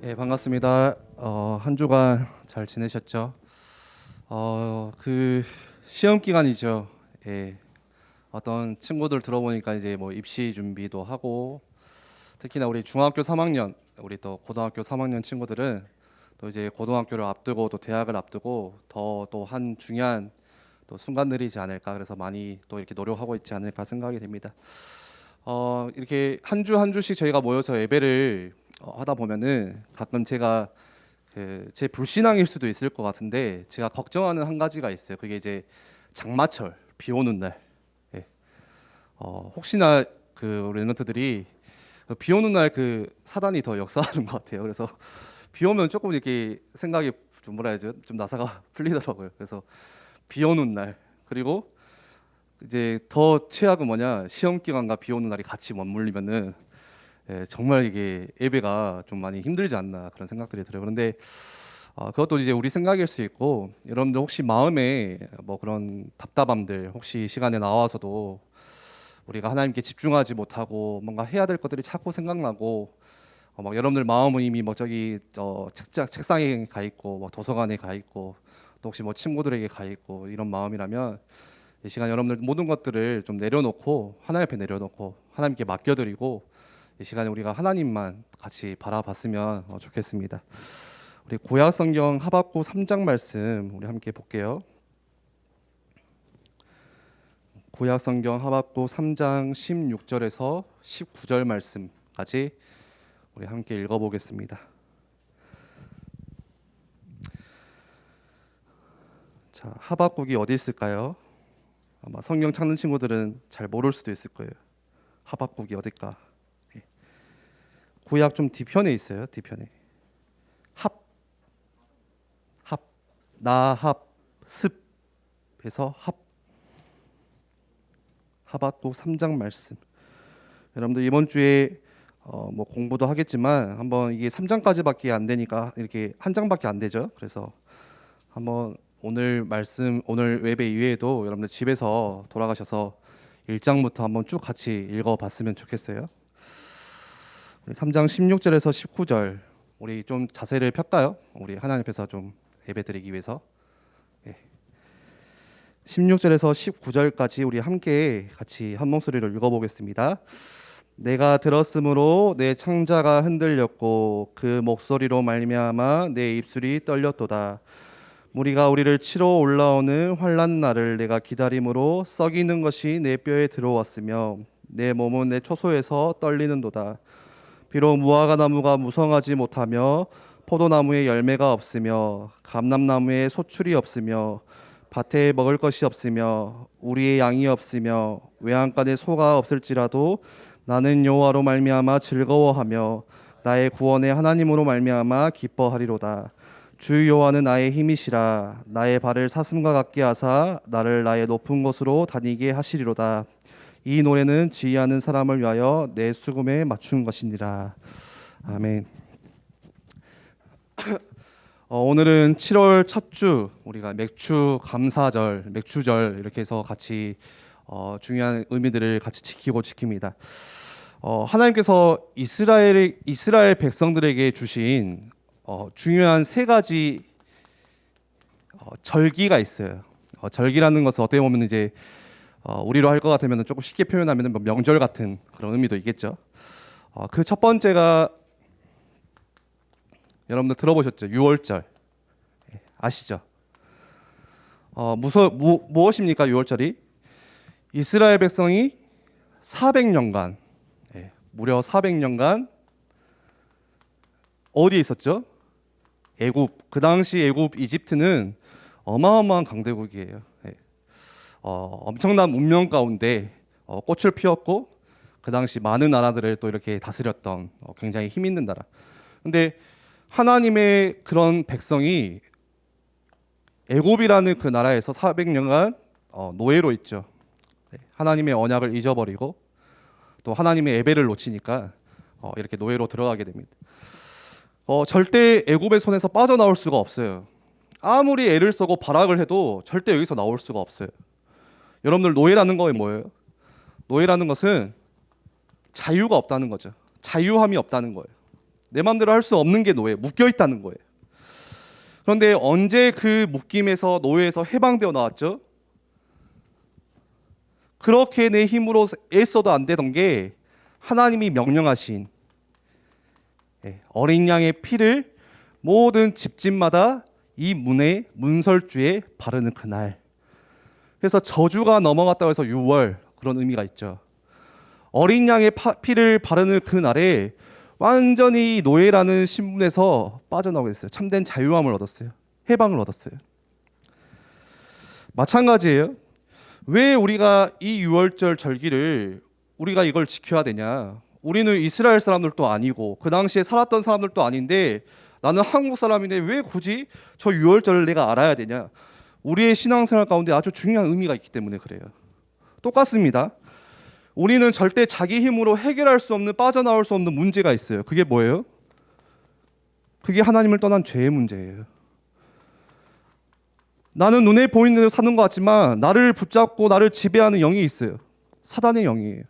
예, 반갑습니다. 한 주간 잘 지내셨죠? 그 시험 기간이죠. 예, 어떤 친구들 들어보니까 이제 뭐 입시 준비도 하고, 특히나 우리 중학교 3학년, 우리 또 고등학교 3학년 친구들은 또 이제 고등학교를 앞두고 또 대학을 앞두고 더 또 한 중요한 또 순간들이지 않을까, 그래서 많이 또 이렇게 노력하고 있지 않을까 생각이 됩니다. 이렇게 한 주 한 주씩 저희가 모여서 예배를 하다 보면은 가끔 제가 제 불신앙일 수도 있을 것 같은데 제가 걱정하는 한 가지가 있어요. 그게 이제 장마철 비 오는 날. 예. 혹시나 우리 랩런트들이 비 오는 날 사단이 더 역사하는 것 같아요. 그래서 비 오면 조금 이렇게 생각이 좀 뭐라 해야죠? 좀 나사가 풀리더라고요. 그래서 비 오는 날, 그리고 이제 더 최악은 뭐냐, 시험 기간과 비 오는 날이 같이 맞물리면은 정말 이게 예배가 좀 많이 힘들지 않나 그런 생각들이 들어요. 그런데 그것도 이제 우리 생각일 수 있고, 여러분들 혹시 마음에 뭐 그런 답답함들, 혹시 시간에 나와서도 우리가 하나님께 집중하지 못하고 뭔가 해야 될 것들이 자꾸 생각나고, 막 여러분들 마음은 이미 뭐 저기 책상에 가 있고, 뭐 도서관에 가 있고, 또 혹시 뭐 친구들에게 가 있고, 이런 마음이라면 이 시간 여러분들 모든 것들을 좀 내려놓고 하나님 앞에 내려놓고 하나님께 맡겨드리고, 이 시간에 우리가 하나님만 같이 바라봤으면 좋겠습니다. 우리 구약 성경 하박국 3장 말씀 우리 함께 볼게요. 구약 성경 하박국 3장 16절에서 19절 말씀까지 우리 함께 읽어보겠습니다. 자, 하박국이 어디 있을까요? 아마 성경 찾는 친구들은 잘 모를 수도 있을 거예요. 하박국이 어딜까? 예. 구약 좀 뒤편에 있어요. 뒤편에. 합, 합, 나합, 습에서 하박국 3장 말씀. 여러분들 이번 주에 뭐 공부도 하겠지만 한번 이게 3장까지밖에 안 되니까 이렇게 한 장밖에 안 되죠. 그래서 한번 오늘 말씀, 오늘 예배 이외에도 여러분들 집에서 돌아가셔서 1장부터 한번 쭉 같이 읽어봤으면 좋겠어요. 3장 16절에서 19절 우리 좀 자세를 펼까요? 우리 하나님 앞에서 좀 예배드리기 위해서. 예. 16절에서 19절까지 우리 함께 같이 한 목소리로 읽어보겠습니다. 내가 들었으므로 내 창자가 흔들렸고 그 목소리로 말미암아 내 입술이 떨렸도다. 무리가 우리를 치러 올라오는 환난 날을 내가 기다림으로 썩이는 것이 내 뼈에 들어왔으며 내 몸은 내 초소에서 떨리는도다. 비록 무화과 나무가 무성하지 못하며 포도나무에 열매가 없으며 감람나무에 소출이 없으며 밭에 먹을 것이 없으며 우리의 양이 없으며 외양간에 소가 없을지라도 나는 여호와로 말미암아 즐거워하며 나의 구원의 하나님으로 말미암아 기뻐하리로다. 주 여호와는 나의 힘이시라. 나의 발을 사슴과 같게 하사 나를 나의 높은 곳으로 다니게 하시리로다. 이 노래는 지휘하는 사람을 위하여 내 수금에 맞춘 것이니라. 아멘. 오늘은 7월 첫 주, 우리가 맥주 감사절, 맥주절 이렇게 해서 같이 중요한 의미들을 같이 지킵니다. 하나님께서 이스라엘 백성들에게 주신 중요한 세 가지 절기가 있어요. 절기라는 것은 어떻게 보면 이제 우리로 할 것 같으면 조금 쉽게 표현하면 뭐 명절 같은 그런 의미도 있겠죠. 그 첫 번째가 여러분들 들어보셨죠? 6월절 아시죠? 무엇입니까? 6월절이 이스라엘 백성이 400년간, 무려 400년간 어디에 있었죠? 애굽. 그 당시 애굽 이집트는 어마어마한 강대국이에요. 엄청난 문명 가운데 꽃을 피웠고 그 당시 많은 나라들을 또 이렇게 다스렸던 굉장히 힘 있는 나라. 근데 하나님의 그런 백성이 애굽이라는 그 나라에서 400년간 노예로 있죠. 하나님의 언약을 잊어버리고 또 하나님의 예배를 놓치니까 이렇게 노예로 들어가게 됩니다. 절대 애굽의 손에서 빠져나올 수가 없어요. 아무리 애를 쓰고 발악을 해도 절대 여기서 나올 수가 없어요. 여러분들 노예라는 거 뭐예요? 노예라는 것은 자유가 없다는 거죠. 자유함이 없다는 거예요. 내 마음대로 할 수 없는 게 노예, 묶여 있다는 거예요. 그런데 언제 그 묶임에서 노예에서 해방되어 나왔죠? 그렇게 내 힘으로 애써도 안 되던 게 하나님이 명령하신 어린 양의 피를 모든 집집마다 이 문에 문설주에 바르는 그날. 그래서 저주가 넘어갔다고 해서 6월 그런 의미가 있죠. 어린 양의 피를 바르는 그날에 완전히 노예라는 신분에서 빠져나오게 됐어요. 참된 자유함을 얻었어요. 해방을 얻었어요. 마찬가지예요. 왜 우리가 이 6월절 절기를 우리가 이걸 지켜야 되냐? 우리는 이스라엘 사람들도 아니고 그 당시에 살았던 사람들도 아닌데 나는 한국 사람인데 왜 굳이 저 6월절을 내가 알아야 되냐? 우리의 신앙생활 가운데 아주 중요한 의미가 있기 때문에 그래요. 똑같습니다. 우리는 절대 자기 힘으로 해결할 수 없는, 빠져나올 수 없는 문제가 있어요. 그게 뭐예요? 그게 하나님을 떠난 죄의 문제예요. 나는 눈에 보이는 대로 사는 것 같지만 나를 붙잡고 나를 지배하는 영이 있어요. 사단의 영이에요.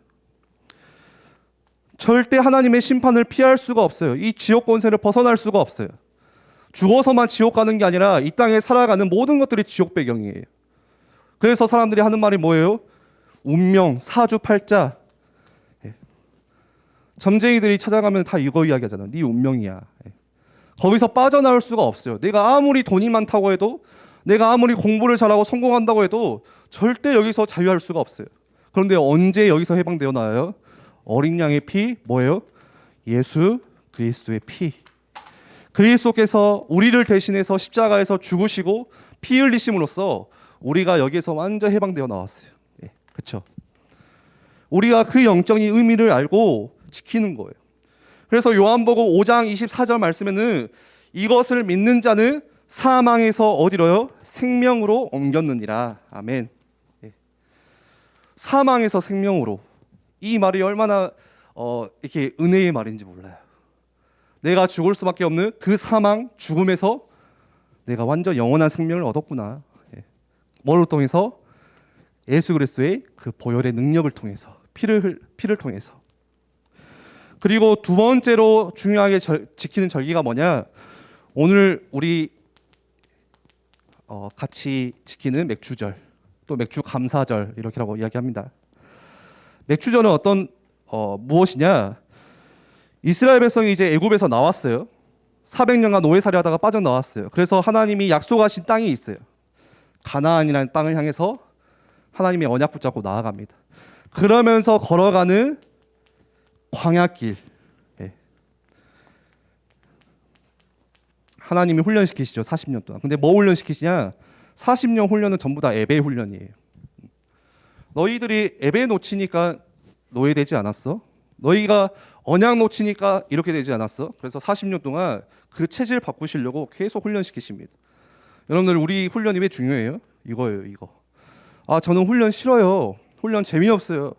절대 하나님의 심판을 피할 수가 없어요. 이 지옥 권세를 벗어날 수가 없어요. 죽어서만 지옥 가는 게 아니라 이 땅에 살아가는 모든 것들이 지옥 배경이에요. 그래서 사람들이 하는 말이 뭐예요? 운명, 사주팔자. 점쟁이들이 찾아가면 다 이거 이야기하잖아. 네 운명이야. 거기서 빠져나올 수가 없어요. 내가 아무리 돈이 많다고 해도, 내가 아무리 공부를 잘하고 성공한다고 해도 절대 여기서 자유할 수가 없어요. 그런데 언제 여기서 해방되어 나와요? 어린 양의 피, 뭐예요? 예수 그리스도의 피. 그리스도께서 우리를 대신해서 십자가에서 죽으시고 피 흘리심으로써 우리가 여기에서 완전 해방되어 나왔어요. 그렇죠? 우리가 그 영적인 의미를 알고 지키는 거예요. 그래서 요한복음 5장 24절 말씀에는 이것을 믿는 자는 사망에서 어디로요? 생명으로 옮겼느니라. 아멘. 사망에서 생명으로. 이 말이 얼마나 이렇게 은혜의 말인지 몰라요. 내가 죽을 수밖에 없는 그 사망, 죽음에서 내가 완전 영원한 생명을 얻었구나. 뭐를 통해서? 예수 그리스도의 그 보혈의 능력을 통해서, 피를 통해서. 그리고 두 번째로 중요하게 지키는 절기가 뭐냐? 오늘 우리 같이 지키는 맥주절, 또 맥주 감사절 이렇게라고 이야기합니다. 맥주절은 무엇이냐? 이스라엘 백성이 이제 애굽에서 나왔어요. 400년간 노예살이하다가 빠져나왔어요. 그래서 하나님이 약속하신 땅이 있어요. 가나안이라는 땅을 향해서 하나님의 언약 붙잡고 나아갑니다. 그러면서 걸어가는 광야길. 하나님이 훈련시키시죠. 40년 동안. 근데 뭐 훈련시키시냐? 40년 훈련은 전부 다 예배 훈련이에요. 너희들이 예배 놓치니까 노예되지 않았어? 너희가 언약 놓치니까 이렇게 되지 않았어? 그래서 40년 동안 그 체질 바꾸시려고 계속 훈련시키십니다. 여러분들, 우리 훈련이 왜 중요해요? 이거예요, 이거. 저는 훈련 싫어요. 훈련 재미없어요.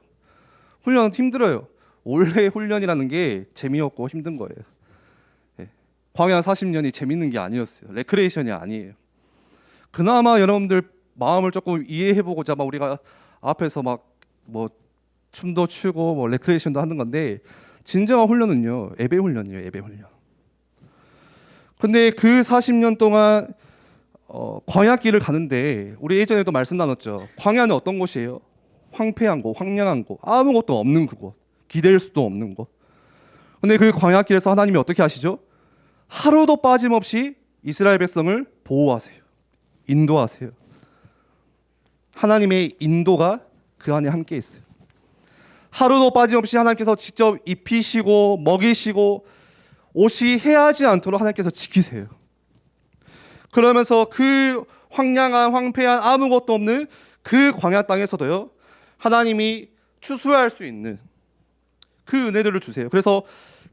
훈련은 힘들어요. 원래 훈련이라는 게 재미없고 힘든 거예요. 광야 40년이 재밌는 게 아니었어요. 레크레이션이 아니에요. 그나마 여러분들 마음을 조금 이해해보고자 우리가 앞에서 춤도 추고 레크레이션도 하는 건데, 진정한 훈련은요, 예배 훈련이에요. 예배 훈련. 근데 그 40년 동안 광야길을 가는데, 우리 예전에도 말씀 나눴죠. 광야는 어떤 곳이에요? 황폐한 곳, 황량한 곳, 아무것도 없는 그곳, 기댈 수도 없는 곳. 근데 그 광야길에서 하나님이 어떻게 하시죠? 하루도 빠짐없이 이스라엘 백성을 보호하세요. 인도하세요. 하나님의 인도가 그 안에 함께 있어요. 하루도 빠짐없이 하나님께서 직접 입히시고 먹이시고 옷이 해하지 않도록 하나님께서 지키세요. 그러면서 그 황량한, 황폐한, 아무것도 없는 그 광야 땅에서도요, 하나님이 추수할 수 있는 그 은혜들을 주세요. 그래서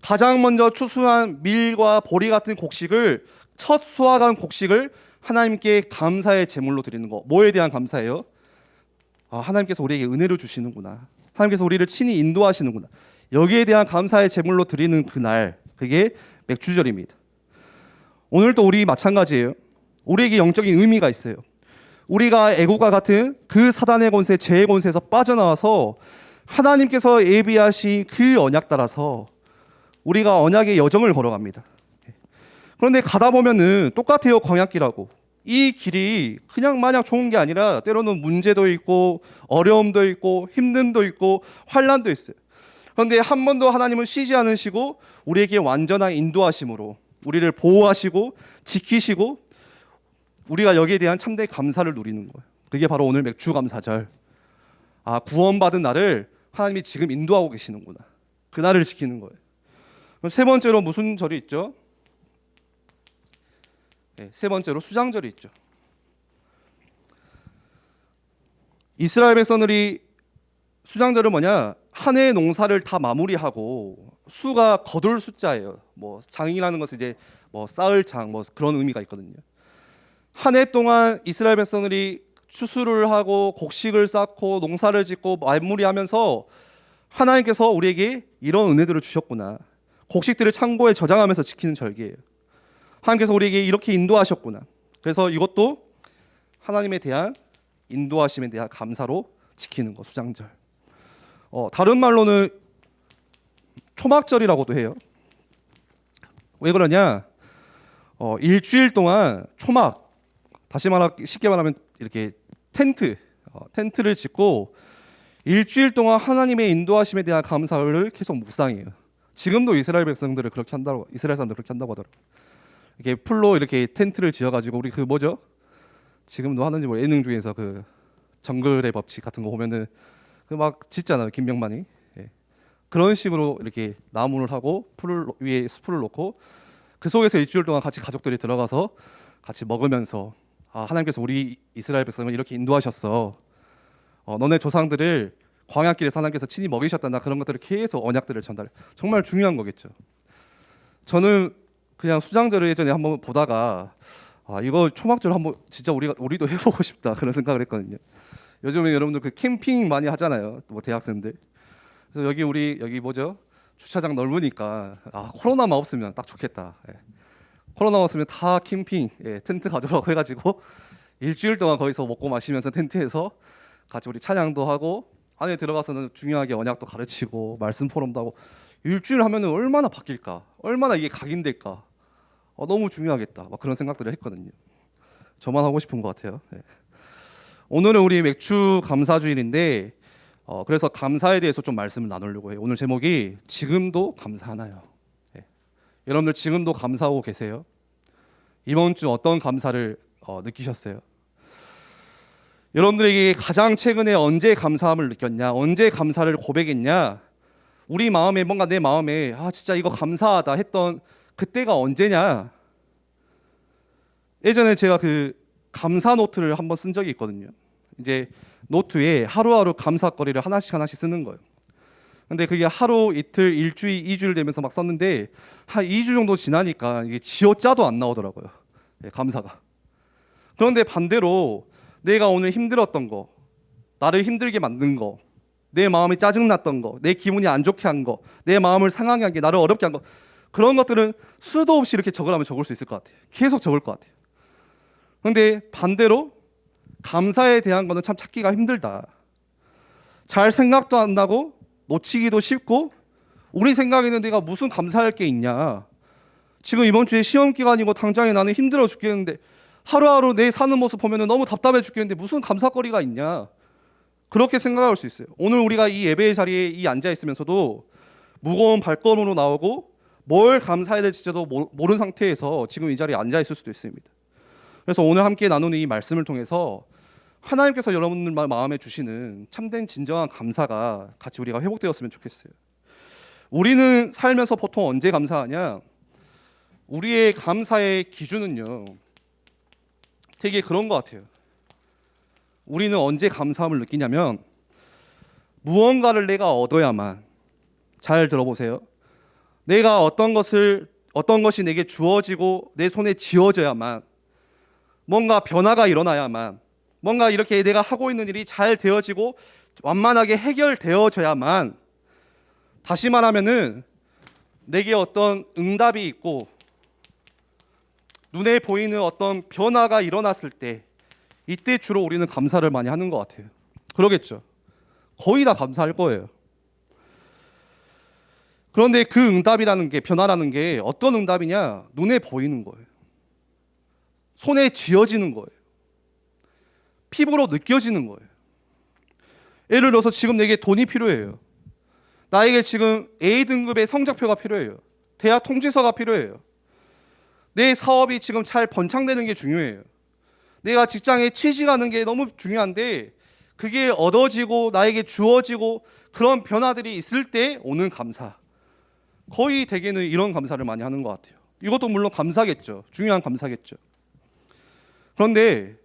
가장 먼저 추수한 밀과 보리 같은 곡식을, 첫 수확한 곡식을 하나님께 감사의 제물로 드리는 거. 뭐에 대한 감사예요? 하나님께서 우리에게 은혜를 주시는구나. 하나님께서 우리를 친히 인도하시는구나. 여기에 대한 감사의 제물로 드리는 그날, 그게 맥주절입니다. 오늘도 우리 마찬가지예요. 우리에게 영적인 의미가 있어요. 우리가 애국과 같은 그 사단의 권세, 죄의 권세에서 빠져나와서 하나님께서 예비하신 그 언약 따라서 우리가 언약의 여정을 걸어갑니다. 그런데 가다 보면은 똑같아요. 광야길하고 이 길이 그냥 마냥 좋은 게 아니라 때로는 문제도 있고 어려움도 있고 힘듦도 있고 환난도 있어요. 그런데 한 번도 하나님은 쉬지 않으시고 우리에게 완전한 인도하심으로 우리를 보호하시고 지키시고 우리가 여기에 대한 참된 감사를 누리는 거예요. 그게 바로 오늘 맥주감사절. 아, 구원받은 나를 하나님이 지금 인도하고 계시는구나. 그 날을 지키는 거예요. 세 번째로 무슨 절이 있죠? 네, 세 번째로 수장절이 있죠. 이스라엘 백성들이 수장절은 뭐냐? 한 해의 농사를 다 마무리하고 수가 거둘 숫자예요. 뭐 장이라는 것은 이제 뭐 쌓을 장 뭐 그런 의미가 있거든요. 한 해 동안 이스라엘 백성들이 추수를 하고 곡식을 쌓고 농사를 짓고 마무리하면서 하나님께서 우리에게 이런 은혜들을 주셨구나. 곡식들을 창고에 저장하면서 지키는 절기예요. 하나님께서 우리에게 이렇게 인도하셨구나. 그래서 이것도 하나님에 대한 인도하심에 대한 감사로 지키는 거, 수장절. 다른 말로는 초막절이라고도 해요. 왜 그러냐? 일주일 동안 초막, 다시 쉽게 말하면 이렇게 텐트를 짓고 일주일 동안 하나님의 인도하심에 대한 감사를 계속 묵상해요. 지금도 이스라엘 백성들을 그렇게 한다고, 이스라엘 사람들 그렇게 한다고 하더라고요. 이렇게 풀로 이렇게 텐트를 지어가지고 우리 그 뭐죠? 지금도 하는지 뭐 예능 중에서 그 정글의 법칙 같은 거 보면은 그 막 짓잖아요, 김병만이. 예. 그런 식으로 이렇게 나무를 하고 풀 위에 수풀을 놓고 그 속에서 일주일 동안 같이 가족들이 들어가서 같이 먹으면서 아, 하나님께서 우리 이스라엘 백성을 이렇게 인도하셨어. 너네 조상들을 광야길에서 하나님께서 친히 먹이셨다. 그런 것들을 계속 언약들을 전달해. 정말 중요한 거겠죠. 저는 그냥 수장절을 예전에 한번 보다가 아, 이거 초막절 한번 진짜 우리도 해보고 싶다 그런 생각을 했거든요. 요즘에 여러분들 그 캠핑 많이 하잖아요. 뭐 대학생들. 그래서 여기 뭐죠? 주차장 넓으니까 아, 코로나만 없으면 딱 좋겠다. 예. 코로나 없으면 다 캠핑, 예, 텐트 가져라고 해가지고 일주일 동안 거기서 먹고 마시면서 텐트에서 같이 우리 찬양도 하고 안에 들어가서는 중요하게 언약도 가르치고 말씀 포럼도 하고 일주일 하면은 얼마나 바뀔까? 얼마나 이게 각인될까? 너무 중요하겠다. 막 그런 생각들을 했거든요. 저만 하고 싶은 것 같아요. 예. 오늘은 우리 맥주 감사주일인데 그래서 감사에 대해서 좀 말씀을 나누려고 해요. 오늘 제목이 지금도 감사하나요? 예. 여러분들 지금도 감사하고 계세요? 이번 주 어떤 감사를 느끼셨어요? 여러분들에게 가장 최근에 언제 감사함을 느꼈냐? 언제 감사를 고백했냐? 우리 마음에 뭔가 내 마음에 아 진짜 이거 감사하다 했던 그때가 언제냐? 예전에 제가 그 감사 노트를 한번 쓴 적이 있거든요. 이제 노트에 하루하루 감사거리를 하나씩 쓰는 거예요. 근데 그게 하루, 이틀, 일주일, 2주일 되면서 막 썼는데 한 2주 정도 지나니까 이게 지어짜도 안 나오더라고요. 네, 감사가. 그런데 반대로 내가 오늘 힘들었던 거, 나를 힘들게 만든 거, 내 마음이 짜증났던 거, 내 기분이 안 좋게 한 거, 내 마음을 상하게 한 게, 나를 어렵게 한 거, 그런 것들은 수도 없이 이렇게 적으라면 적을 수 있을 것 같아요. 계속 적을 것 같아요. 그런데 반대로 감사에 대한 거는 참 찾기가 힘들다. 잘 생각도 안 나고 놓치기도 쉽고 우리 생각에는 내가 무슨 감사할 게 있냐. 지금 이번 주에 시험 기간이고 당장에 나는 힘들어 죽겠는데 하루하루 내 사는 모습 보면 너무 답답해 죽겠는데 무슨 감사거리가 있냐. 그렇게 생각할 수 있어요. 오늘 우리가 이 예배의 자리에 앉아 있으면서도 무거운 발걸음으로 나오고 뭘 감사해야 될지도 모르는 상태에서 지금 이 자리에 앉아 있을 수도 있습니다. 그래서 오늘 함께 나누는 이 말씀을 통해서 하나님께서 여러분들 마음에 주시는 참된 진정한 감사가 같이 우리가 회복되었으면 좋겠어요. 우리는 살면서 보통 언제 감사하냐? 우리의 감사의 기준은요, 되게 그런 것 같아요. 우리는 언제 감사함을 느끼냐면 무언가를 내가 얻어야만, 잘 들어보세요. 내가 어떤 것이 내게 주어지고 내 손에 쥐어져야만, 뭔가 변화가 일어나야만, 뭔가 이렇게 내가 하고 있는 일이 잘 되어지고 완만하게 해결되어져야만, 다시 말하면은 내게 어떤 응답이 있고 눈에 보이는 어떤 변화가 일어났을 때, 이때 주로 우리는 감사를 많이 하는 것 같아요. 그러겠죠. 거의 다 감사할 거예요. 그런데 그 응답이라는 게, 변화라는 게 어떤 응답이냐? 눈에 보이는 거예요. 손에 쥐어지는 거예요. 피부로 느껴지는 거예요. 예를 들어서 지금 내게 돈이 필요해요. 나에게 지금 A등급의 성적표가 필요해요. 대학 통지서가 필요해요. 내 사업이 지금 잘 번창되는 게 중요해요. 내가 직장에 취직하는 게 너무 중요한데 그게 얻어지고 나에게 주어지고 그런 변화들이 있을 때 오는 감사. 거의 대개는 이런 감사를 많이 하는 것 같아요. 이것도 물론 감사겠죠. 중요한 감사겠죠. 그런데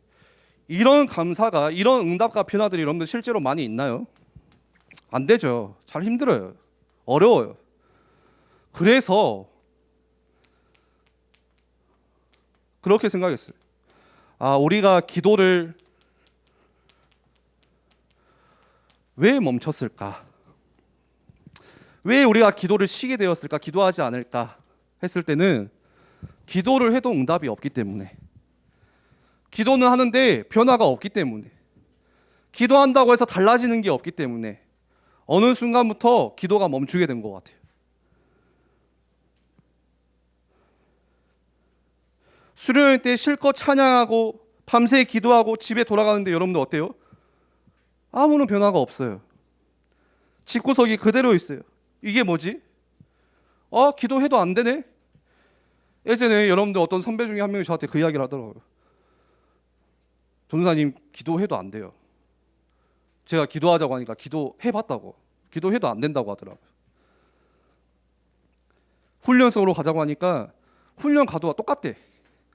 이런 감사가, 이런 응답과 변화들이 여러분들 실제로 많이 있나요? 안 되죠. 잘 힘들어요. 어려워요. 그래서 그렇게 생각했어요. 우리가 기도를 왜 멈췄을까? 왜 우리가 기도를 쉬게 되었을까? 기도하지 않을까? 했을 때는 기도를 해도 응답이 없기 때문에, 기도는 하는데 변화가 없기 때문에, 기도한다고 해서 달라지는 게 없기 때문에 어느 순간부터 기도가 멈추게 된 것 같아요. 수련회 때 실컷 찬양하고 밤새 기도하고 집에 돌아가는데 여러분들 어때요? 아무런 변화가 없어요. 집구석이 그대로 있어요. 이게 뭐지? 기도해도 안 되네? 예전에 여러분들 어떤 선배 중에 한 명이 저한테 그 이야기를 하더라고요. 전도사님, 기도해도 안 돼요. 제가 기도하자고 하니까 기도해봤다고. 기도해도 안 된다고 하더라고요. 훈련소로 가자고 하니까 훈련 가도가 똑같대.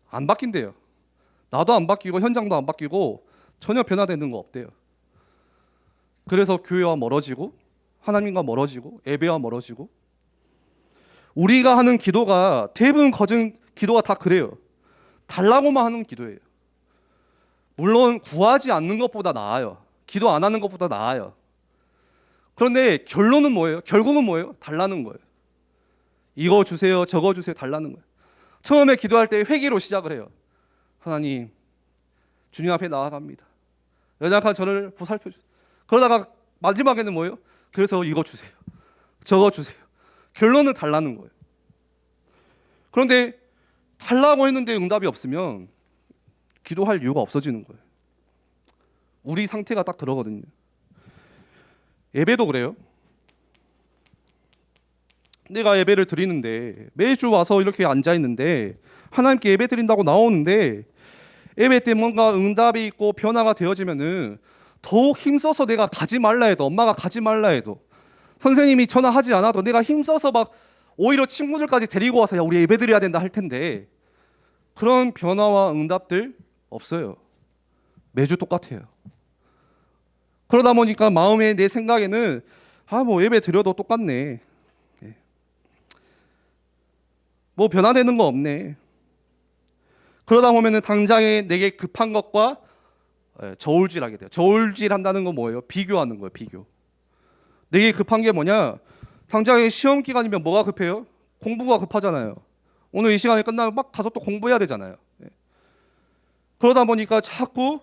안 바뀐대요. 나도 안 바뀌고 현장도 안 바뀌고 전혀 변화되는 거 없대요. 그래서 교회와 멀어지고 하나님과 멀어지고 예배와 멀어지고, 우리가 하는 기도가 대부분 거진 기도가 다 그래요. 달라고만 하는 기도예요. 물론 구하지 않는 것보다 나아요. 기도 안 하는 것보다 나아요. 그런데 결론은 뭐예요? 결국은 뭐예요? 달라는 거예요. 이거 주세요, 저거 주세요, 달라는 거예요. 처음에 기도할 때 회개로 시작을 해요. 하나님, 주님 앞에 나아갑니다. 연약한 저를 보살펴 주세요. 그러다가 마지막에는 뭐예요? 그래서 이거 주세요, 저거 주세요. 결론은 달라는 거예요. 그런데 달라고 했는데 응답이 없으면 기도할 이유가 없어지는 거예요. 우리 상태가 딱 그러거든요. 예배도 그래요. 내가 예배를 드리는데 매주 와서 이렇게 앉아 있는데 하나님께 예배 드린다고 나오는데 예배 때 뭔가 응답이 있고 변화가 되어지면은 더욱 힘써서 내가 가지 말라 해도, 엄마가 가지 말라 해도, 선생님이 전화하지 않아도 내가 힘써서 막 오히려 친구들까지 데리고 와서 야 우리 예배 드려야 된다 할 텐데 그런 변화와 응답들 없어요. 매주 똑같아요. 그러다 보니까 마음에, 내 생각에는 뭐 예배 드려도 똑같네, 뭐 변화되는 거 없네. 그러다 보면은 당장에 내게 급한 것과 저울질하게 돼요. 저울질 한다는 건 뭐예요? 비교하는 거예요. 비교. 내게 급한 게 뭐냐? 당장에 시험 기간이면 뭐가 급해요? 공부가 급하잖아요. 오늘 이 시간이 끝나면 막 가서 또 공부해야 되잖아요. 그러다 보니까 자꾸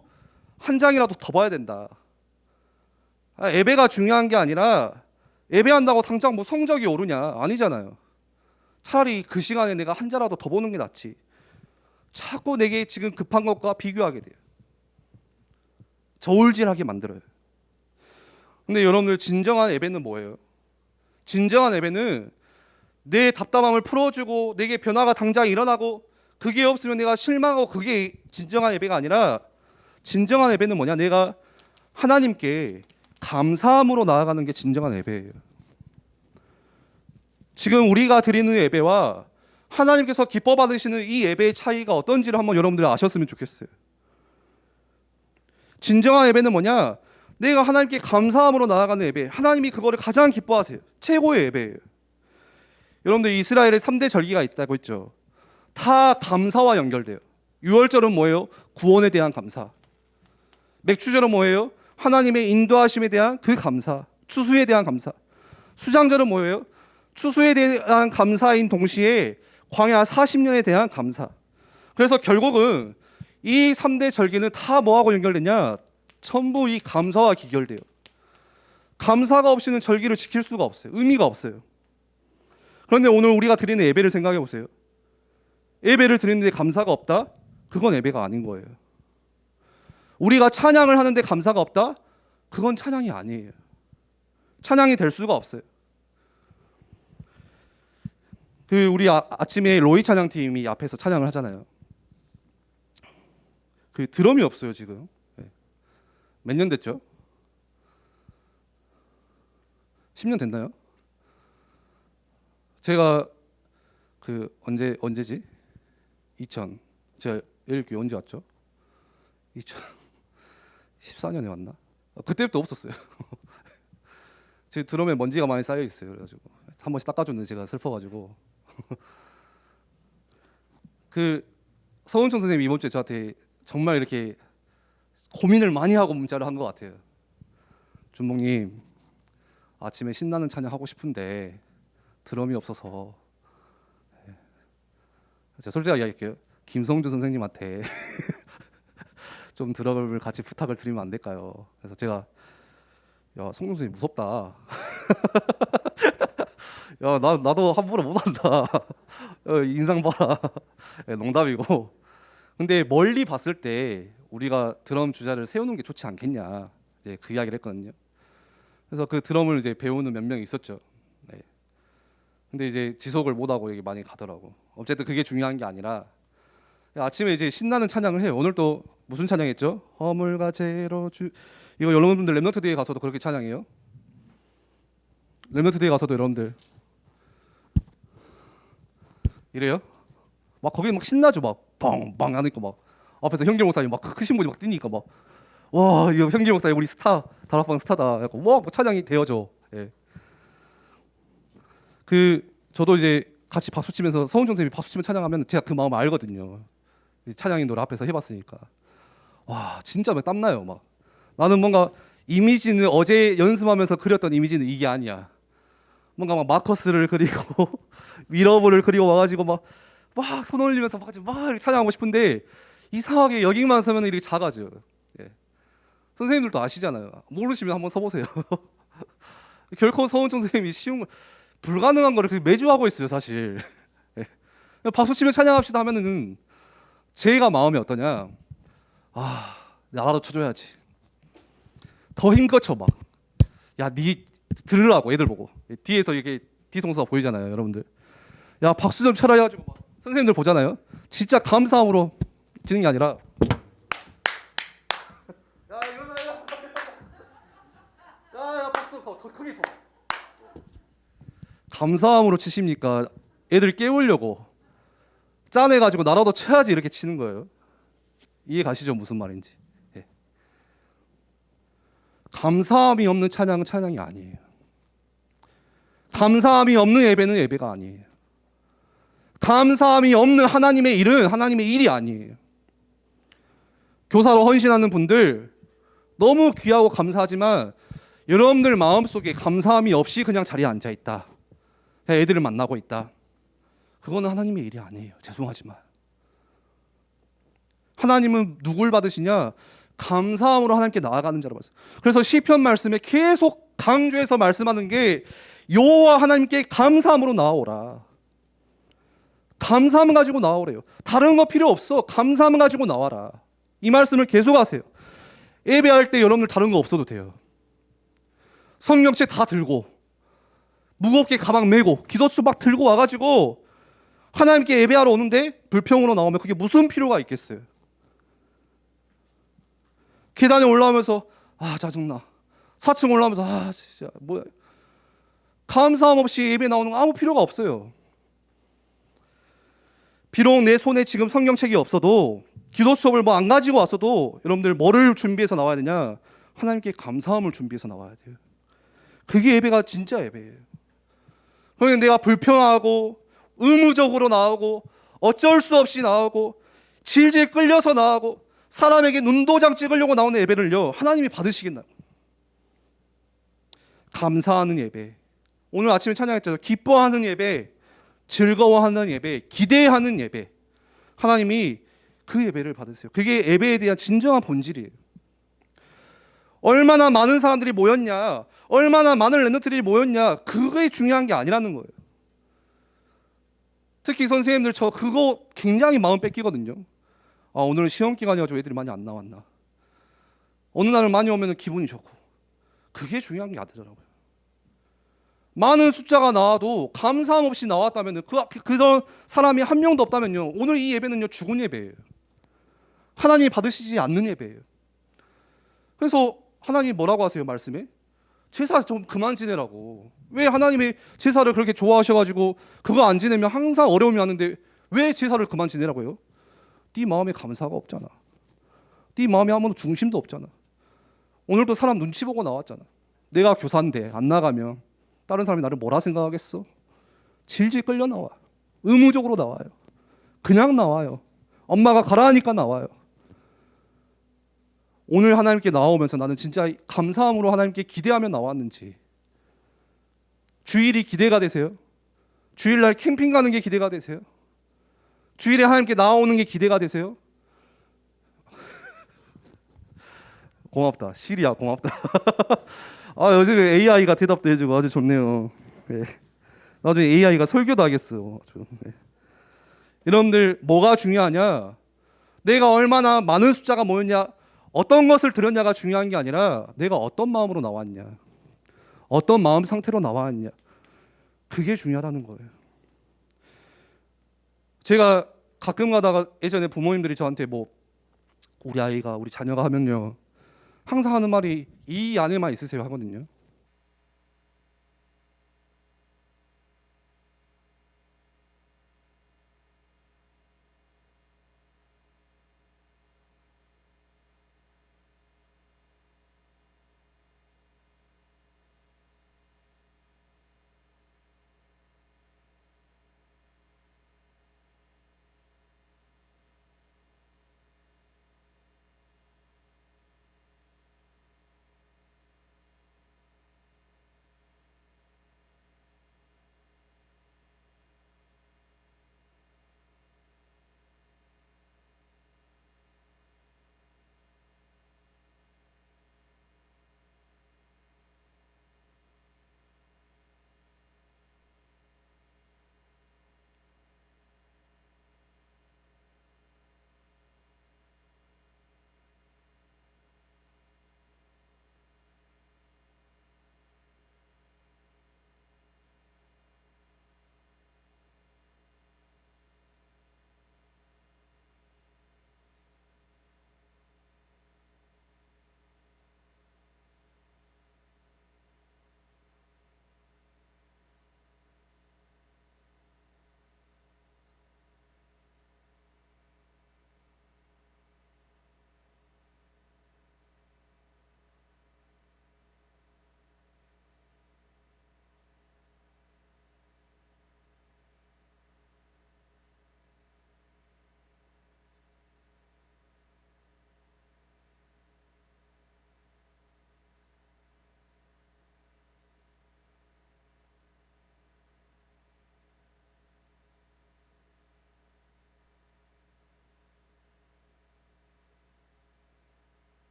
한 장이라도 더 봐야 된다. 예배가 중요한 게 아니라 예배한다고 당장 뭐 성적이 오르냐? 아니잖아요. 차라리 그 시간에 내가 한 자라도 더 보는 게 낫지. 자꾸 내게 지금 급한 것과 비교하게 돼요. 저울질하게 만들어요. 근데 여러분들, 진정한 예배는 뭐예요? 진정한 예배는 내 답답함을 풀어주고 내게 변화가 당장 일어나고 그게 없으면 내가 실망하고, 그게 진정한 예배가 아니라, 진정한 예배는 뭐냐? 내가 하나님께 감사함으로 나아가는 게 진정한 예배예요. 지금 우리가 드리는 예배와 하나님께서 기뻐 받으시는 이 예배의 차이가 어떤지를 한번 여러분들이 아셨으면 좋겠어요. 진정한 예배는 뭐냐? 내가 하나님께 감사함으로 나아가는 예배, 하나님이 그거를 가장 기뻐하세요. 최고의 예배예요. 여러분들, 이스라엘에 3대 절기가 있다고 했죠. 다 감사와 연결돼요. 유월절은 뭐예요? 구원에 대한 감사. 맥추절은 뭐예요? 하나님의 인도하심에 대한 그 감사. 추수에 대한 감사. 수장절은 뭐예요? 추수에 대한 감사인 동시에 광야 40년에 대한 감사. 그래서 결국은 이 3대 절기는 다 뭐하고 연결되냐? 전부 이 감사와 기결돼요. 감사가 없이는 절기를 지킬 수가 없어요. 의미가 없어요. 그런데 오늘 우리가 드리는 예배를 생각해 보세요. 예배를 드리는데 감사가 없다? 그건 예배가 아닌 거예요. 우리가 찬양을 하는데 감사가 없다? 그건 찬양이 아니에요. 찬양이 될 수가 없어요. 우리 아침에 로이 찬양팀이 앞에서 찬양을 하잖아요. 드럼이 없어요 지금. 몇 년 됐죠? 10년 됐나요? 제가 언제지? 제가 예일교회 언제 왔죠? 2014년에 왔나? 그때부터 없었어요. 제 드럼에 먼지가 많이 쌓여 있어요. 그래가지고 한 번씩 닦아줬는데 제가 슬퍼가지고. 서은총 선생님이 이번 주에 저한테 정말 이렇게 고민을 많이 하고 문자를 한 것 같아요. 준목님, 아침에 신나는 찬양 하고 싶은데 드럼이 없어서. 제가 솔직하게 이야기할게요. 김성주 선생님한테 좀 드럼을 같이 부탁을 드리면 안 될까요? 그래서 제가 야, 성주 선생님 무섭다. 야, 나도 함부로 못한다. 인상 봐라. 농담이고. 근데 멀리 봤을 때 우리가 드럼 주자를 세우는 게 좋지 않겠냐, 이제 그 이야기를 했거든요. 그래서 그 드럼을 이제 배우는 몇 명이 있었죠. 네. 근데 이제 지속을 못하고 여기 많이 가더라고. 어쨌든 그게 중요한 게 아니라 아침에 이제 신나는 찬양을 해요. 오늘 또 무슨 찬양했죠? 허물과 죄로 주. 이거 여러분들 랩너트 데이에 가서도 그렇게 찬양해요. 랩너트 데이에 가서도 여러분들 이래요. 막 거기 막 신나죠. 막 빵빵 하니까 막 앞에서 현길 목사님 막 크신 분이 막 뛰니까 막 와, 이거 현길 목사님 우리 스타, 다락방 스타다. 약간 와, 찬양이 되어져. 예. 저도 이제 같이 박수 치면서 서훈정 선생님이 박수 치면 찬양하면 제가 그 마음을 알거든요. 찬양인 노래 앞에서 해봤으니까. 와, 진짜 막 땀나요. 막 나는 뭔가 이미지는 어제 연습하면서 그렸던 이미지는 이게 아니야. 뭔가 막 마커스를 그리고 미러볼을 그리고 와가지고 막 손 올리면서 막 이렇게 찬양하고 싶은데 이상하게 여기만 서면 이렇게 작아져요. 예. 선생님들도 아시잖아요. 모르시면 한번 서보세요. 결코 서은총 선생님이 쉬운 거, 불가능한 거를 매주 하고 있어요, 사실. 예. 박수 치며 찬양합시다 하면은 제가 마음이 어떠냐? 나라도 쳐줘야지. 더 힘껏 쳐 막. 야, 니 들으라고 애들 보고. 뒤에서 이게 뒤통수가 보이잖아요, 여러분들. 야, 박수 좀 쳐라 해가지고 막 선생님들 보잖아요. 진짜 감사함으로 치는 게 아니라 야, 일어나. 야, 박수 더 크게 쳐. 감사함으로 치십니까? 애들 깨우려고 짜내가지고 나라도 쳐야지 이렇게 치는 거예요. 이해 가시죠? 무슨 말인지. 예. 감사함이 없는 찬양은 찬양이 아니에요. 감사함이 없는 예배는 예배가 아니에요. 감사함이 없는 하나님의 일은 하나님의 일이 아니에요. 교사로 헌신하는 분들 너무 귀하고 감사하지만 여러분들 마음속에 감사함이 없이 그냥 자리에 앉아있다, 애들을 만나고 있다, 그거는 하나님의 일이 아니에요. 죄송하지만 하나님은 누굴 받으시냐? 감사함으로 하나님께 나아가는 자로 받으세요. 그래서 시편 말씀에 계속 강조해서 말씀하는 게 여호와 하나님께 감사함으로 나아오라. 감사함 가지고 나오래요. 다른 거 필요 없어. 감사함 가지고 나와라. 이 말씀을 계속 하세요. 예배할 때 여러분들 다른 거 없어도 돼요. 성경책 다 들고 무겁게 가방 메고 기도수 막 들고 와가지고 하나님께 예배하러 오는데 불평으로 나오면 그게 무슨 필요가 있겠어요? 계단에 올라오면서 짜증나. 4층 올라오면서 진짜 뭐야. 감사함 없이 예배 나오는 거 아무 필요가 없어요. 비록 내 손에 지금 성경책이 없어도 기도 수업을 안 가지고 왔어도 여러분들 뭐를 준비해서 나와야 되냐? 하나님께 감사함을 준비해서 나와야 돼요. 그게 예배가 진짜 예배예요. 그러니까 내가 불평하고 의무적으로 나오고 어쩔 수 없이 나오고 질질 끌려서 나오고 사람에게 눈도장 찍으려고 나오는 예배를요, 하나님이 받으시겠나요? 감사하는 예배, 오늘 아침에 찬양했죠. 기뻐하는 예배, 즐거워하는 예배, 기대하는 예배, 하나님이 그 예배를 받으세요. 그게 예배에 대한 진정한 본질이에요. 얼마나 많은 사람들이 모였냐, 얼마나 많은 랩런트들이 모였냐, 그게 중요한 게 아니라는 거예요. 특히 선생님들 저 그거 굉장히 마음 뺏기거든요. 아, 오늘은 시험 기간이어서 애들이 많이 안 나왔나. 어느 날은 많이 오면 기분이 좋고. 그게 중요한 게 아니더라고요. 많은 숫자가 나와도 감사함 없이 나왔다면 그런 사람이 한 명도 없다면요, 오늘 이 예배는요 죽은 예배예요. 하나님이 받으시지 않는 예배예요. 그래서 하나님이 뭐라고 하세요? 말씀에 제사 좀 그만 지내라고. 왜 하나님이 제사를 그렇게 좋아하셔가지고 그거 안 지내면 항상 어려움이 하는데 왜 제사를 그만 지내라고 해요? 네 마음에 감사가 없잖아. 네 마음에 아무런 중심도 없잖아. 오늘도 사람 눈치 보고 나왔잖아. 내가 교사인데 안 나가면 다른 사람이 나를 뭐라 생각하겠어? 질질 끌려 나와. 의무적으로 나와요. 그냥 나와요. 엄마가 가라 하니까 나와요. 오늘 하나님께 나오면서 나는 진짜 감사함으로 하나님께 기대하며 나왔는지. 주일이 기대가 되세요? 주일날 캠핑 가는 게 기대가 되세요? 주일에 하나님께 나오는 게 기대가 되세요? 고맙다. 시리야 고맙다. 아, 요즘 AI가 대답도 해주고 아주 좋네요. 네. 나중에 AI가 설교도 하겠어. 네. 여러분들 뭐가 중요하냐? 내가 얼마나 많은 숫자가 모였냐, 어떤 것을 드렸냐가 중요한 게 아니라 내가 어떤 마음으로 나왔냐, 어떤 마음 상태로 나왔냐, 그게 중요하다는 거예요. 제가 가끔 가다가 예전에 부모님들이 저한테 뭐 우리 아이가 우리 자녀가 하면요 항상 하는 말이 이 안에만 있으세요 하거든요.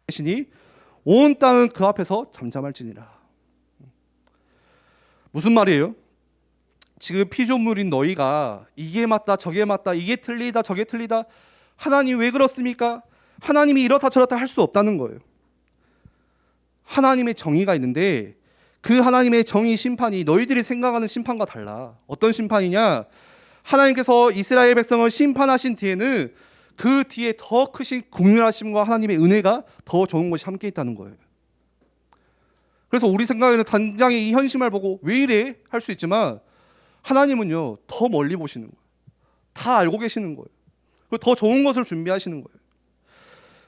계시니 온 땅은 그 앞에서 잠잠할지니라. 무슨 말이에요? 지금 피조물인 너희가 이게 맞다 저게 맞다 이게 틀리다 저게 틀리다 하나님 왜 그렇습니까? 하나님이 이렇다 저렇다 할 수 없다는 거예요. 하나님의 정의가 있는데 그 하나님의 정의 심판이 너희들이 생각하는 심판과 달라. 어떤 심판이냐? 하나님께서 이스라엘 백성을 심판하신 뒤에는 그 뒤에 더 크신 긍휼하심과 하나님의 은혜가 더 좋은 것이 함께 있다는 거예요. 그래서 우리 생각에는 당장의 이 현실을 보고 왜 이래? 할 수 있지만 하나님은요 더 멀리 보시는 거예요. 다 알고 계시는 거예요. 그리고 더 좋은 것을 준비하시는 거예요.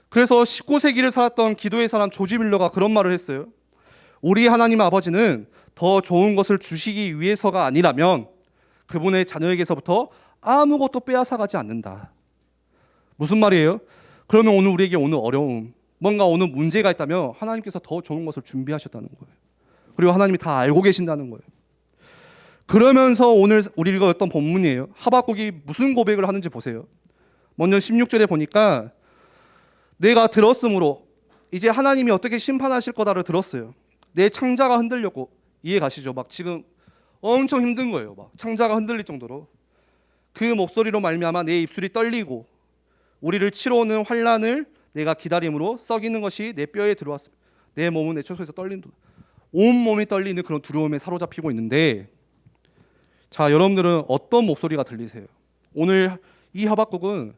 그래서 19세기를 살았던 기도의 사람 조지 밀러가 그런 말을 했어요. 우리 하나님 아버지는 더 좋은 것을 주시기 위해서가 아니라면 그분의 자녀에게서부터 아무것도 빼앗아가지 않는다. 무슨 말이에요? 그러면 오늘 우리에게 오는 어려움, 뭔가 오늘 문제가 있다면 하나님께서 더 좋은 것을 준비하셨다는 거예요. 그리고 하나님이 다 알고 계신다는 거예요. 그러면서 오늘 우리 읽었던 본문이에요. 하박국이 무슨 고백을 하는지 보세요. 먼저 16절에 보니까 내가 들었으므로 이제 하나님이 어떻게 심판하실 거다를 들었어요. 내 창자가 흔들렸고, 이해 가시죠? 막 지금 엄청 힘든 거예요. 막 창자가 흔들릴 정도로. 그 목소리로 말미암아 내 입술이 떨리고 우리를 치러 오는 환난을 내가 기다림으로 썩이는 것이 내 뼈에 들어왔습니다. 내 몸은 내 처소에서 떨린다. 온 몸이 떨리는 그런 두려움에 사로잡히고 있는데, 자, 여러분들은 어떤 목소리가 들리세요? 오늘 이 하박국은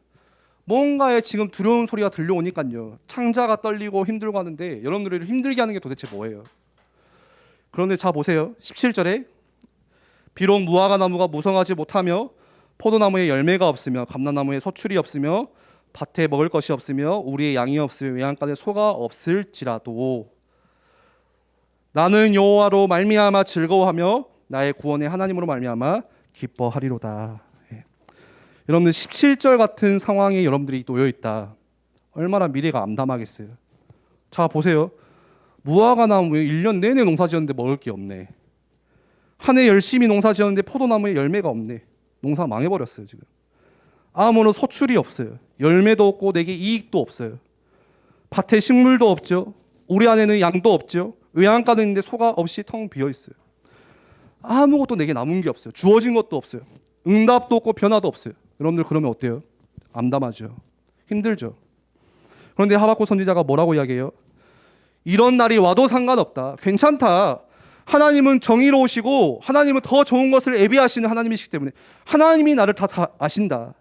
뭔가에 지금 두려운 소리가 들려오니까요 창자가 떨리고 힘들고 하는데, 여러분들을 힘들게 하는 게 도대체 뭐예요? 그런데 자 보세요. 17절에 비록 무화과 나무가 무성하지 못하며 포도나무에 열매가 없으며 감람나무에 소출이 없으며 밭에 먹을 것이 없으며 우리의 양이 없으며 외양간에 소가 없을지라도 나는 여호와로 말미암아 즐거워하며 나의 구원의 하나님으로 말미암아 기뻐하리로다. 여러분들 17절 같은 상황에 여러분들이 놓여 있다. 얼마나 미래가 암담하겠어요. 자 보세요. 무화과 나무에 1년 내내 농사 지었는데 먹을 게 없네. 한 해 열심히 농사 지었는데 포도나무에 열매가 없네. 농사 망해버렸어요 지금. 아무런 소출이 없어요. 열매도 없고 내게 이익도 없어요. 밭에 식물도 없죠. 우리 안에는 양도 없죠. 외양간은 있는데 소가 없이 텅 비어 있어요. 아무것도 내게 남은 게 없어요. 주어진 것도 없어요. 응답도 없고 변화도 없어요. 여러분들 그러면 어때요? 암담하죠. 힘들죠. 그런데 하박국 선지자가 뭐라고 이야기해요? 이런 날이 와도 상관없다. 괜찮다. 하나님은 정의로우시고 하나님은 더 좋은 것을 예비하시는 하나님이시기 때문에 하나님이 나를 다 아신다.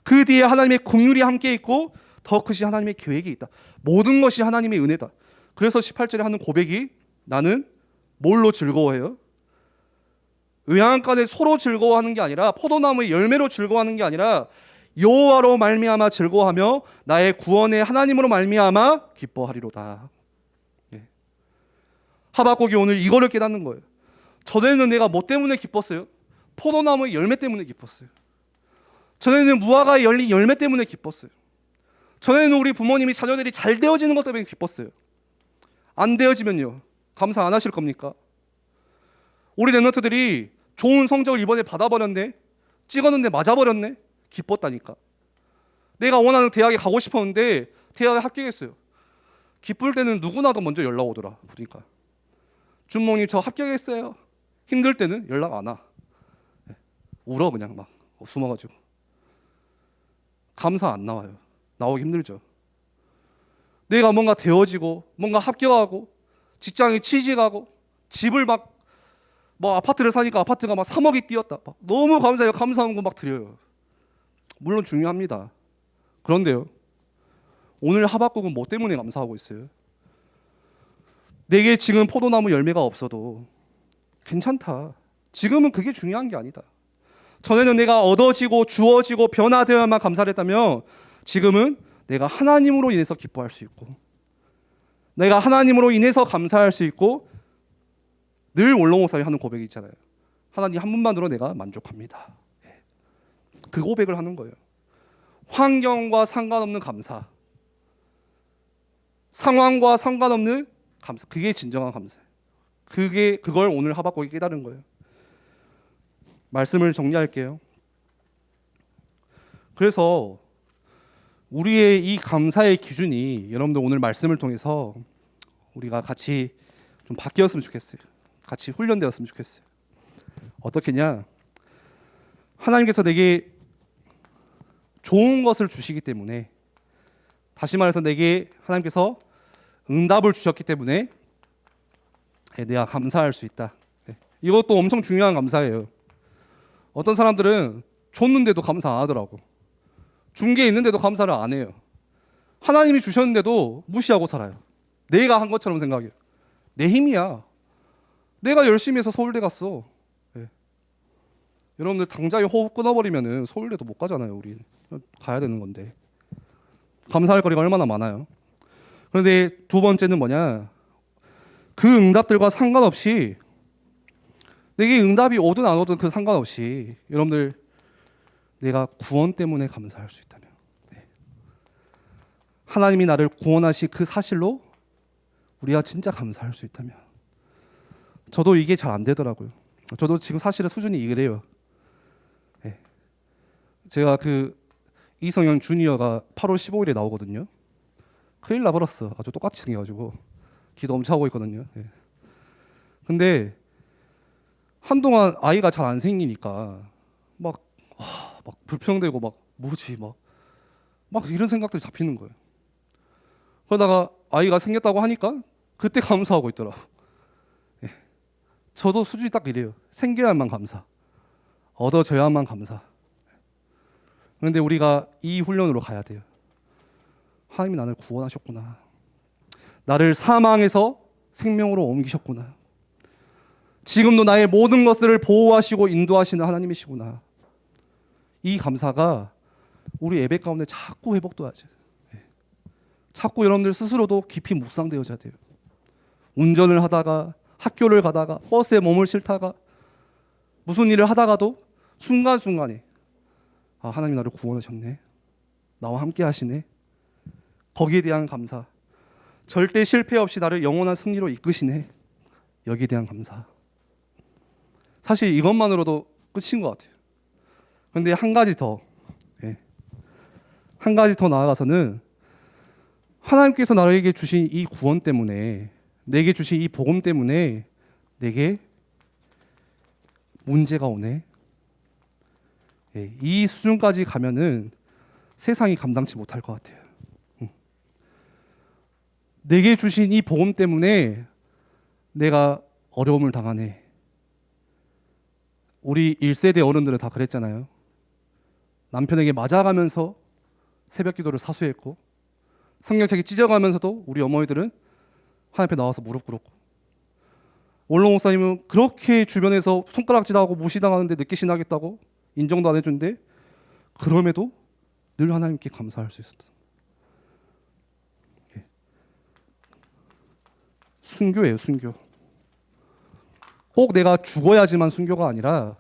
그 뒤에 하나님의 긍휼이 함께 있고 더 크신 하나님의 계획이 있다. 모든 것이 하나님의 은혜다. 그래서 18절에 하는 고백이 나는 뭘로 즐거워해요? 외양간에 소로 즐거워하는 게 아니라 포도나무의 열매로 즐거워하는 게 아니라 여호와로 말미암아 즐거워하며 나의 구원의 하나님으로 말미암아 기뻐하리로다. 하박국이 오늘 이거를 깨닫는 거예요. 전에는 내가 뭐 때문에 기뻤어요? 포도나무의 열매 때문에 기뻤어요. 전에는 무화과에 열린 열매 때문에 기뻤어요. 전에는 우리 부모님이 자녀들이 잘 되어지는 것 때문에 기뻤어요. 안 되어지면요 감사 안 하실 겁니까? 우리 랩런트들이 좋은 성적을 이번에 받아버렸네, 찍었는데 맞아버렸네, 기뻤다니까. 내가 원하는 대학에 가고 싶었는데 대학에 합격했어요. 기쁠 때는 누구나도 먼저 연락 오더라. 보니까 준모님 저 합격했어요. 힘들 때는 연락 안 와. 울어 그냥 막 숨어가지고. 감사 안 나와요. 나오기 힘들죠. 내가 뭔가 되어지고 뭔가 합격하고 직장에 취직하고 집을 막 뭐 아파트를 사니까 아파트가 막 3억이 뛰었다. 막 너무 감사해요. 감사한 거 막 드려요. 물론 중요합니다. 그런데요, 오늘 하박국은 뭐 때문에 감사하고 있어요? 내게 지금 포도나무 열매가 없어도 괜찮다. 지금은 그게 중요한 게 아니다. 전에는 내가 얻어지고 주어지고 변화되어야만 감사를 했다면 지금은 내가 하나님으로 인해서 기뻐할 수 있고 내가 하나님으로 인해서 감사할 수 있고, 늘 원로 목사님 하는 고백이 있잖아요. 하나님 한 분만으로 내가 만족합니다. 그 고백을 하는 거예요. 환경과 상관없는 감사, 상황과 상관없는 감사, 그게 진정한 감사예요. 그걸 오늘 하박국이 깨달은 거예요. 말씀을 정리할게요. 그래서 우리의 이 감사의 기준이 여러분들 오늘 말씀을 통해서 우리가 같이 좀 바뀌었으면 좋겠어요. 같이 훈련되었으면 좋겠어요. 어떻게냐? 하나님께서 내게 좋은 것을 주시기 때문에, 다시 말해서 내게 하나님께서 응답을 주셨기 때문에 내가 감사할 수 있다. 이것도 엄청 중요한 감사예요. 어떤 사람들은 줬는데도 감사 안 하더라고. 준 게 있는데도 감사를 안 해요. 하나님이 주셨는데도 무시하고 살아요. 내가 한 것처럼 생각해요. 내 힘이야. 내가 열심히 해서 서울대 갔어. 여러분들 당장에 호흡 끊어버리면 서울대도 못 가잖아요. 우리 가야 되는 건데. 감사할 거리가 얼마나 많아요. 그런데 두 번째는 뭐냐? 그 응답들과 상관없이, 내게 응답이 오든 안 오든 그 상관없이 여러분들 내가 구원 때문에 감사할 수 있다면, 하나님이 나를 구원하신 그 사실로 우리가 진짜 감사할 수 있다면, 저도 이게 잘 안 되더라고요. 저도 지금 사실은 수준이 이래요. 제가 그 이성현 주니어가 8월 15일에 나오거든요. 큰일 나버렸어. 아주 똑같이 생겨가지고 기도 엄청 하고 있거든요. 근데 한동안 아이가 잘 안 생기니까 막 불평되고 뭐지 막 이런 생각들이 잡히는 거예요. 그러다가 아이가 생겼다고 하니까 그때 감사하고 있더라고. 저도 수준이 딱 이래요. 생겨야만 감사, 얻어져야만 감사. 그런데 우리가 이 훈련으로 가야 돼요. 하나님이 나를 구원하셨구나. 나를 사망에서 생명으로 옮기셨구나. 지금도 나의 모든 것들을 보호하시고 인도하시는 하나님이시구나. 이 감사가 우리 예배 가운데 자꾸 회복돼야죠. 자꾸 여러분들 스스로도 깊이 묵상되어져야 돼요. 운전을 하다가, 학교를 가다가, 버스에 몸을 싣다가, 무슨 일을 하다가도 순간순간에 하나님 나를 구원하셨네, 나와 함께 하시네, 거기에 대한 감사, 절대 실패 없이 나를 영원한 승리로 이끄시네, 여기에 대한 감사. 사실 이것만으로도 끝인 것 같아요. 그런데 한 가지 더 나아가서는 하나님께서 나에게 주신 이 구원 때문에, 내게 주신 이 복음 때문에 내게 문제가 오네. 이 수준까지 가면은 세상이 감당치 못할 것 같아요. 내게 주신 이 복음 때문에 내가 어려움을 당하네. 우리 1세대 어른들은 다 그랬잖아요. 남편에게 맞아가면서 새벽 기도를 사수했고, 성경책이 찢어가면서도 우리 어머니들은 하나님 앞에 나와서 무릎 꿇었고, 원로 목사님은 그렇게 주변에서 손가락질하고 무시당하는데 늦게 신하겠다고 인정도 안 해준대. 그럼에도 늘 하나님께 감사할 수 있었다. 순교예요, 순교. 꼭 내가 죽어야지만 순교가 아니라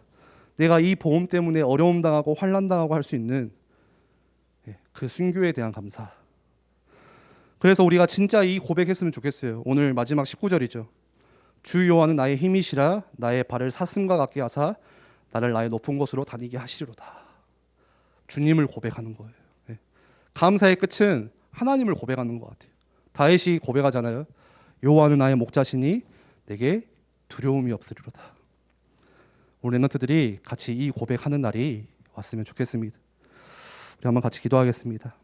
내가 이 복음 때문에 어려움 당하고 환난 당하고 할 수 있는 그 순교에 대한 감사. 그래서 우리가 진짜 이 고백했으면 좋겠어요. 오늘 마지막 19절이죠. 주 여호와는 나의 힘이시라 나의 발을 사슴과 같게 하사 나를 나의 높은 곳으로 다니게 하시리로다. 주님을 고백하는 거예요. 감사의 끝은 하나님을 고백하는 것 같아요. 다윗이 고백하잖아요. 여호와는 나의 목자시니 내게 두려움이 없으리로다. 우리 랩런트들이 같이 이 고백하는 날이 왔으면 좋겠습니다. 우리 한번 같이 기도하겠습니다.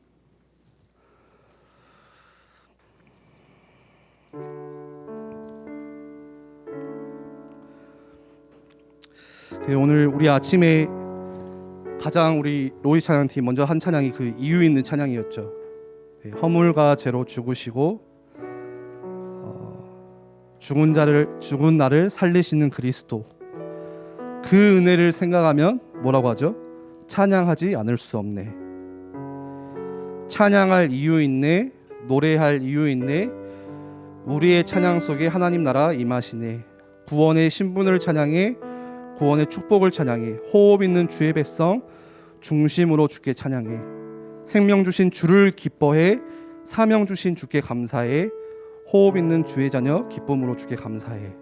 오늘 우리 아침에 가장 우리 로이 찬양팀 먼저 한 찬양이 그 이유 있는 찬양이었죠. 허물과 죄로 죽으시고 죽은 나를 살리시는 그리스도, 그 은혜를 생각하면 뭐라고 하죠? 찬양하지 않을 수 없네. 찬양할 이유 있네. 노래할 이유 있네. 우리의 찬양 속에 하나님 나라 임하시네. 구원의 신분을 찬양해. 구원의 축복을 찬양해. 호흡 있는 주의 백성 중심으로 주께 찬양해. 생명 주신 주를 기뻐해. 사명 주신 주께 감사해. 호흡 있는 주의 자녀 기쁨으로 주께 감사해.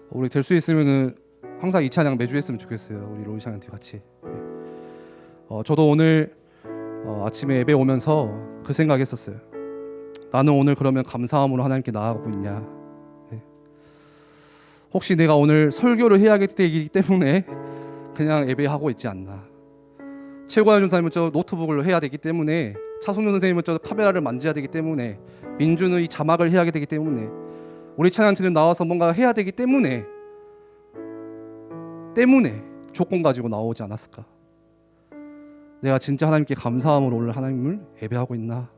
우리 될 수 있으면은 항상 이 찬양 매주 했으면 좋겠어요. 우리 로이 찬양팀 같이. 저도 오늘 아침에 예배 오면서 그 생각했었어요. 나는 오늘 그러면 감사함으로 하나님께 나아가고 있냐? 네. 혹시 내가 오늘 설교를 해야 되기 때문에 그냥 예배하고 있지 않나? 최고한 전사님은 저 노트북을 해야 되기 때문에, 차성준 선생님은 저 카메라를 만져야 되기 때문에, 민주는 이 자막을 해야 되기 때문에, 우리 찬양팀은 나와서 뭔가 해야 되기 때문에 조건 가지고 나오지 않았을까? 내가 진짜 하나님께 감사함으로 오늘 하나님을 예배하고 있나?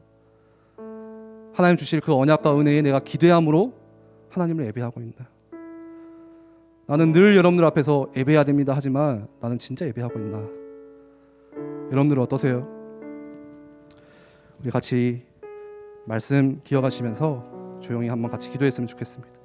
하나님 주실 그 언약과 은혜에 내가 기대함으로 하나님을 예배하고 있나? 나는 늘 여러분들 앞에서 예배해야 됩니다 하지만 나는 진짜 예배하고 있나? 여러분들 어떠세요? 우리 같이 말씀 기억하시면서 조용히 한번 같이 기도했으면 좋겠습니다.